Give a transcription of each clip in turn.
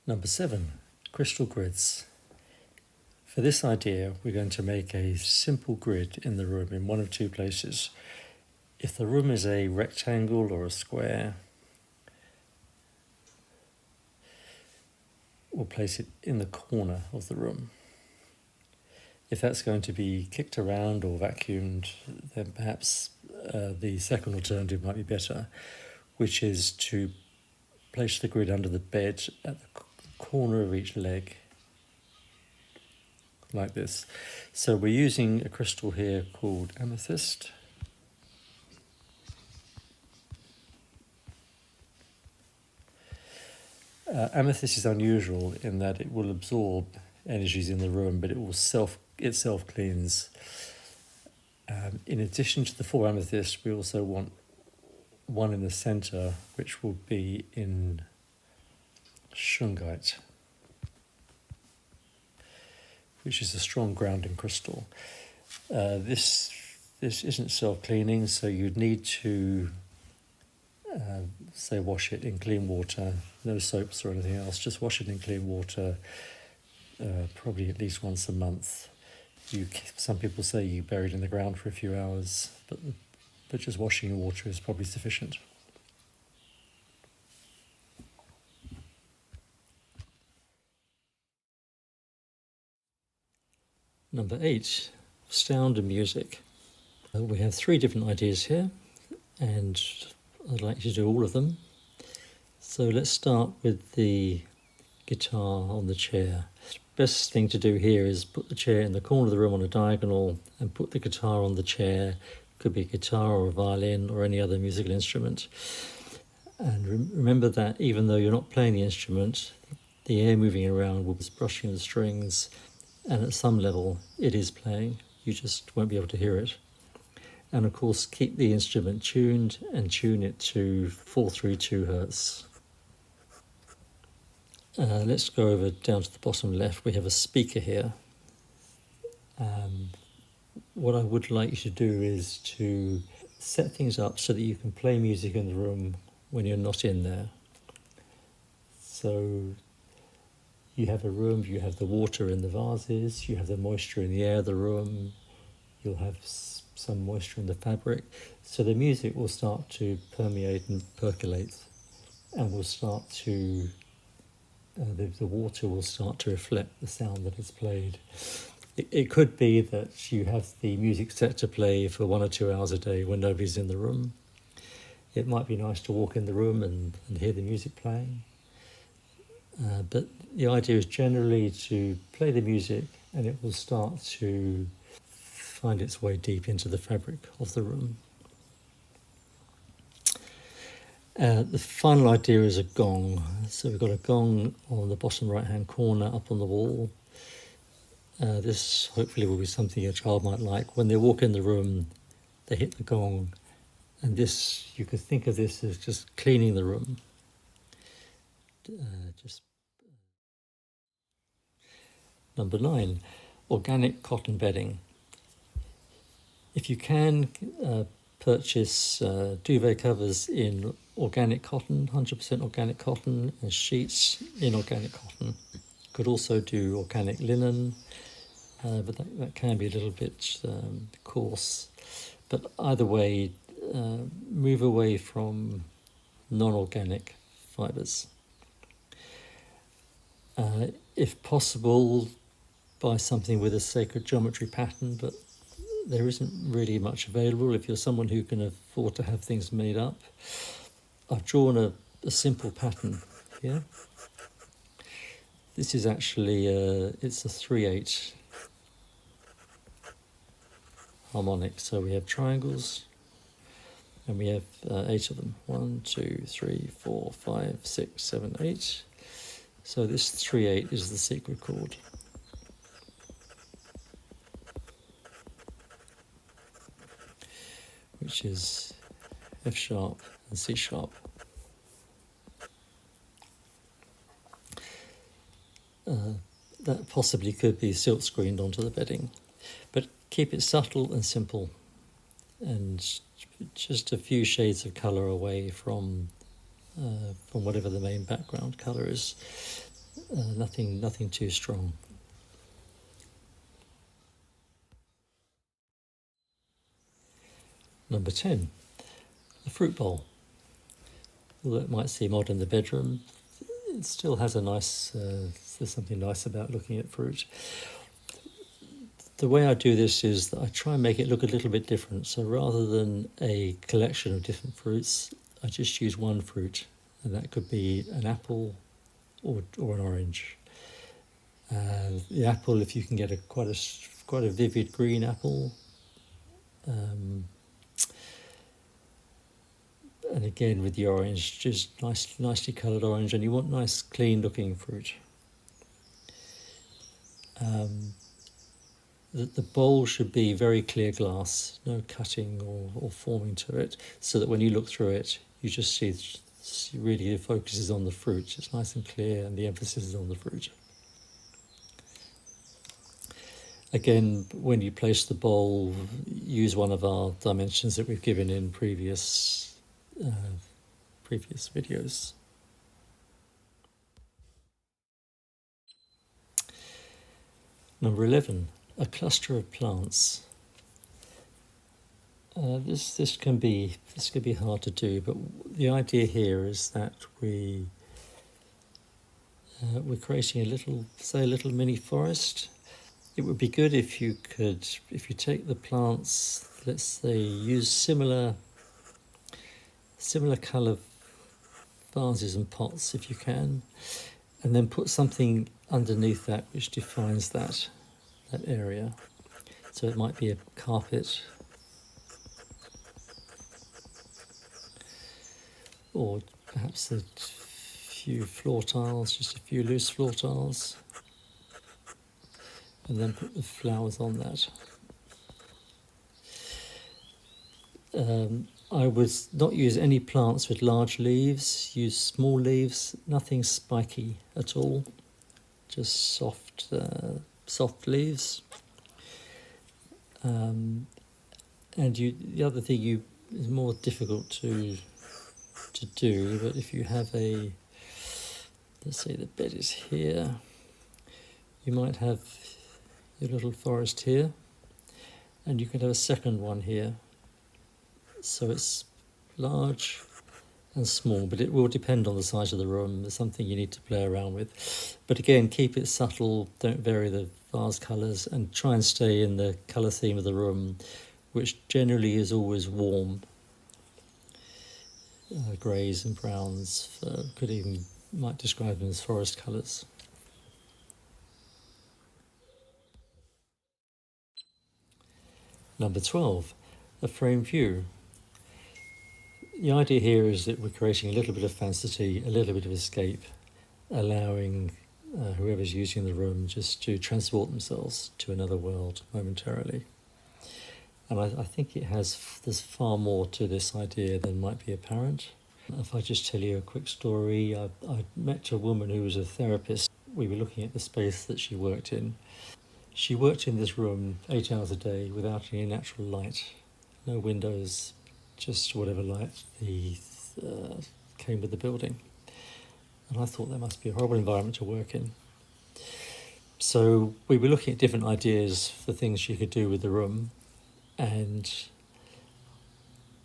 Number 7, crystal grids. For this idea, we're going to make a simple grid in the room in one of two places. If the room is a rectangle or a square, we'll place it in the corner of the room. If that's going to be kicked around or vacuumed, then perhaps the second alternative might be better, which is to place the grid under the bed at the corner of each leg, like this. So we're using a crystal here called amethyst. Amethyst is unusual in that it will absorb energies in the room, but it will itself cleans. In addition to the 4 amethysts, we also want one in the center, which will be in shungite, which is a strong grounding crystal. This isn't self-cleaning, so you'd need to say wash it in clean water, no soaps or anything else, just wash it in clean water, probably at least once a month. Some people say you bury it in the ground for a few hours, but just washing in water is probably sufficient. Number 8, sound and music. We have 3 different ideas here, and I'd like you to do all of them. So let's start with the guitar on the chair. Best thing to do here is put the chair in the corner of the room on a diagonal and put the guitar on the chair. Could be a guitar or a violin or any other musical instrument. And remember that even though you're not playing the instrument, the air moving around will be brushing the strings, and at some level it is playing. You just won't be able to hear it. And of course, keep the instrument tuned and tune it to 432 Hertz. Let's go over down to the bottom left. We have a speaker here. What I would like you to do is to set things up so that you can play music in the room when you're not in there. So you have a room, you have the water in the vases, you have the moisture in the air of the room, you'll have some moisture in the fabric. So the music will start to permeate and percolate, and will start to the water will start to reflect the sound that is played. It could be that you have the music set to play for 1 or 2 hours a day when nobody's in the room. It might be nice to walk in the room and hear the music playing. But the idea is generally to play the music, and it will start to find its way deep into the fabric of the room. The final idea is a gong. So we've got a gong on the bottom right-hand corner up on the wall. This hopefully will be something your child might like. When they walk in the room, they hit the gong, and this, you could think of this as just cleaning the room. Number 9, organic cotton bedding. If you can, purchase duvet covers in organic cotton, 100% organic cotton, and sheets in organic cotton. Could also do organic linen, but that can be a little bit coarse. But either way, move away from non-organic fibres. If possible, buy something with a sacred geometry pattern, but there isn't really much available if you're someone who can afford to have things made up. I've drawn a simple pattern here. This is actually, it's a 3/8 harmonic. So we have triangles, and we have 8 of them. 1, 2, 3, 4, 5, 6, 7, 8. So this 3/8 is the secret chord. Which is F sharp and C sharp. That possibly could be silk screened onto the bedding, but keep it subtle and simple, and just a few shades of colour away from whatever the main background colour is. nothing too strong. Number 10, a fruit bowl. Although it might seem odd in the bedroom, it still has there's something nice about looking at fruit. The way I do this is that I try and make it look a little bit different. So rather than a collection of different fruits, I just use one fruit, and that could be an apple or an orange. The apple, if you can get quite a vivid green apple, and again with the orange, just nicely coloured orange, and you want nice clean looking fruit. The bowl should be very clear glass, no cutting or forming to it, so that when you look through it, you just see really the focus is on the fruit. It's nice and clear, and the emphasis is on the fruit. Again, when you place the bowl, use one of our dimensions that we've given in previous videos. Number 11, a cluster of plants. This can be hard to do, but the idea here is that we're creating a little mini forest. It would be good if you take the plants, let's say, use similar colour vases and pots if you can, and then put something underneath that which defines that area. So it might be a carpet, or perhaps a few floor tiles, just a few loose floor tiles, and then put the flowers on that. I would not use any plants with large leaves. Use small leaves, nothing spiky at all, just soft leaves. And the other thing is more difficult to do, but if you have let's say the bed is here, you might have your little forest here, and you can have a second one here. So it's large and small, but it will depend on the size of the room. There's something you need to play around with. But again, keep it subtle, don't vary the vase colours, and try and stay in the colour theme of the room, which generally is always warm. Greys and browns, might describe them as forest colours. Number 12, a frame view. The idea here is that we're creating a little bit of fantasy, a little bit of escape, allowing whoever's using the room just to transport themselves to another world momentarily. And I think there's far more to this idea than might be apparent. If I just tell you a quick story, I met a woman who was a therapist. We were looking at the space that she worked in. She worked in this room 8 hours a day without any natural light, no windows, just whatever light came with the building. And I thought that must be a horrible environment to work in. So we were looking at different ideas for things she could do with the room, and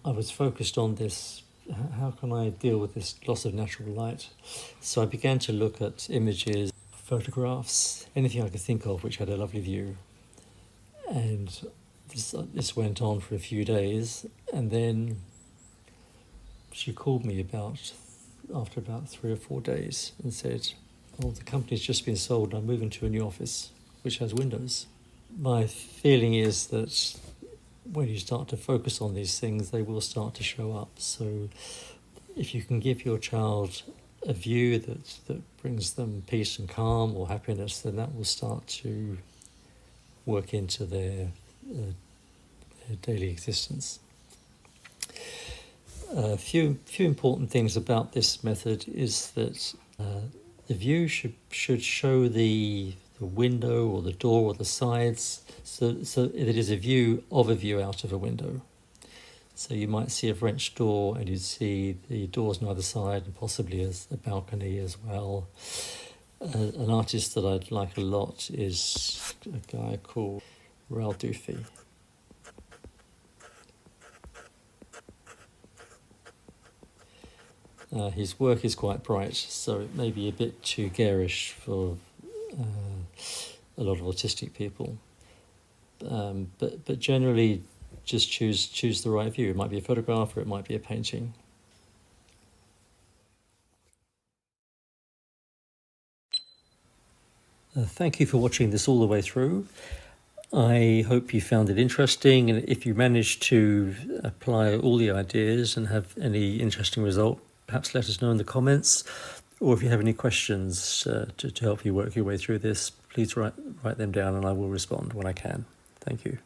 I was focused on this, how can I deal with this loss of natural light? So I began to look at images, photographs, anything I could think of which had a lovely view. And this went on for a few days, and then she called me after about 3 or 4 days and said, "Oh, the company's just been sold and I'm moving to a new office which has windows." My feeling is that when you start to focus on these things, they will start to show up. So if you can give your child a view that brings them peace and calm or happiness, then that will start to work into their daily existence. A few important things about this method is that the view should show the window or the door or the sides, so it is a view of a view out of a window. So you might see a French door and you'd see the doors on either side and possibly as a balcony as well. An artist that I'd like a lot is a guy called Raldufi. His work is quite bright, so it may be a bit too garish for a lot of autistic people. But generally, just choose the right view. It might be a photograph or it might be a painting. Thank you for watching this all the way through. I hope you found it interesting, and if you managed to apply all the ideas and have any interesting result, perhaps let us know in the comments. Or if you have any questions to help you work your way through this, please write them down and I will respond when I can. Thank you.